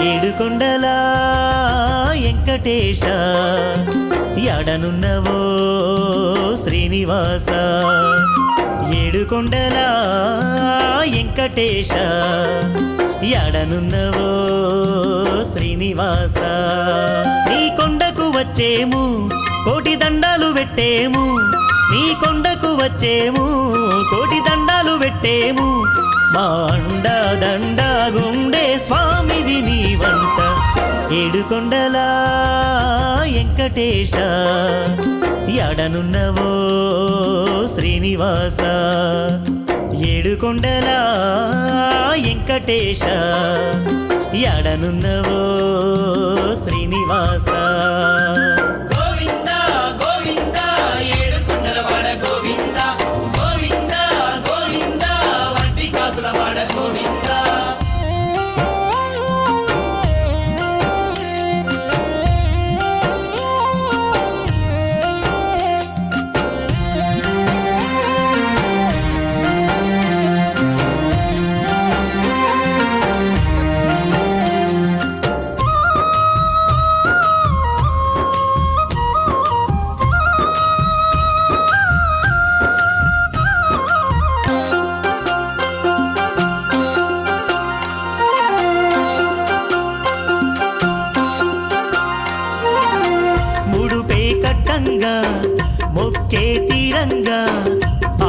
ఏడుకొండల వెంకటేశ యాడనున్నవో శ్రీనివాస ఏడుకొండల వెంకటేశ యాడనున్నవో శ్రీనివాస నీ కొండకు వచ్చేము కోటి దండాలు పెట్టేము నీ కొండకు వచ్చేము కోటి దండాలు పెట్టేము మా అండ దండ గుండే స్వామివి నీవంట ఏడుకొండల వెంకటేశ యాడనున్నవో శ్రీనివాస ఏడుకొండల వెంకటేశ యాడనున్నవో శ్రీనివాస మొక్కే తీరంగా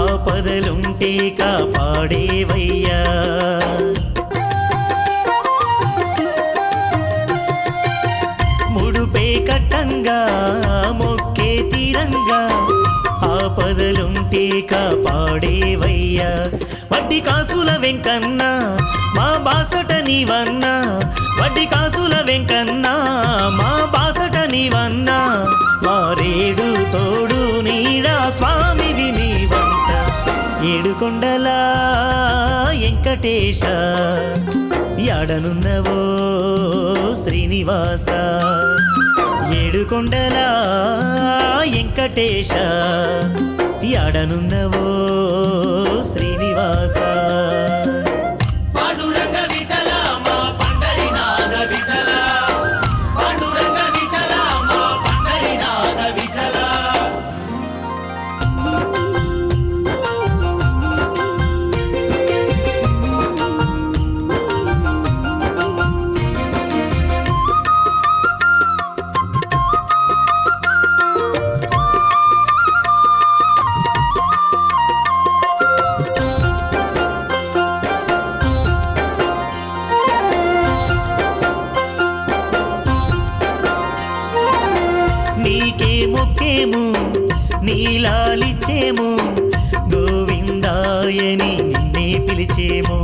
ఆపదలుంటే కాపాడేవయ్యా ముడుపే కట్టంగా మొక్కే తీరంగా ఆపదలుంటే కాపాడేవయ్యా వడ్డీ కాసుల వెంకన్న మా బాసట నీవన్నా వడ్డీ కాసుల వెంకన్న మా బాసట నీవన్నా మారేడు తోడు నీడా స్వామివి నీవంట ఏడుకొండల వెంకటేశ యాడనున్నవో శ్రీనివాస ఏడుకొండల వెంకటేశ యాడనున్నవో శ్రీనివాస నీకే మొక్కేము నీలాలిచ్చేము గోవిందాయని నిన్నే పిలిచేము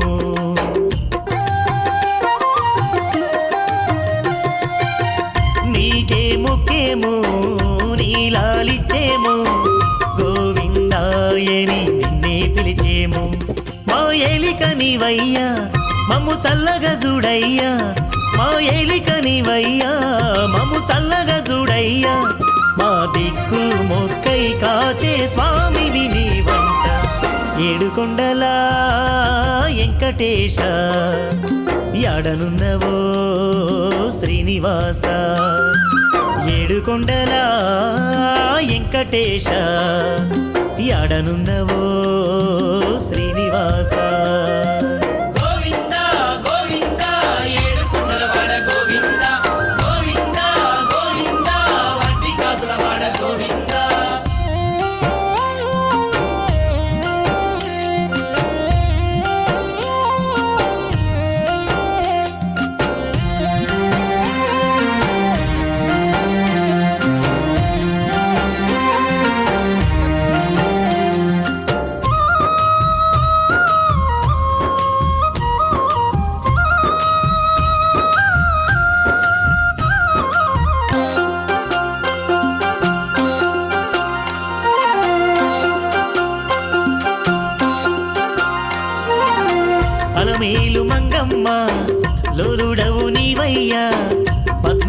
నీకే మొక్కేము నీలాలిచ్చేము గోవిందాయని నిన్నే పిలిచేము మా ఏలిక నీవయ్యా మమ్ము చల్లగా చూడయ్యా మా ఏలిక నీవయ్యా మమ్ము చల్లగా చూడయ్యా మా దిక్కు మొక్కై కాచే స్వామివి నీవంట ఏడుకొండల వెంకటేశ యాడనున్నవో శ్రీనివాస ఏడుకొండల వెంకటేశ యాడనున్నవో శ్రీనివాస గోవింద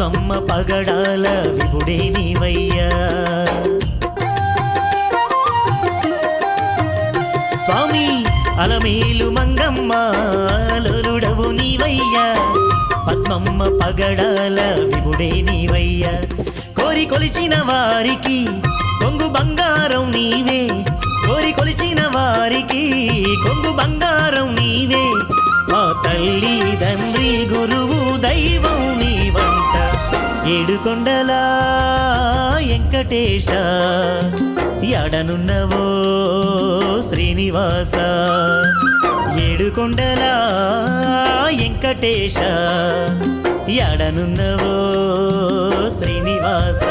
పద్మమ్మ పగడాల విభుడే నీవయ్యా స్వామి అలమేలు మంగమ్మ లోలుడవు నీవయ్యా పద్మమ్మ పగడాల విభుడే నీవయ్యా కోరి కొలిచిన వారికి కొంగు బంగారం నీవే కోరి కొలిచిన వారికి కొంగు బంగారం నీవే మా తల్లి తండ్రి గురువు దైవం నీవంట ఏడుకొండలా వెంకటేశ ఎడనున్నవో శ్రీనివాస ఏడుకొండలా వెంకటేశ ఎడనున్నవో శ్రీనివాస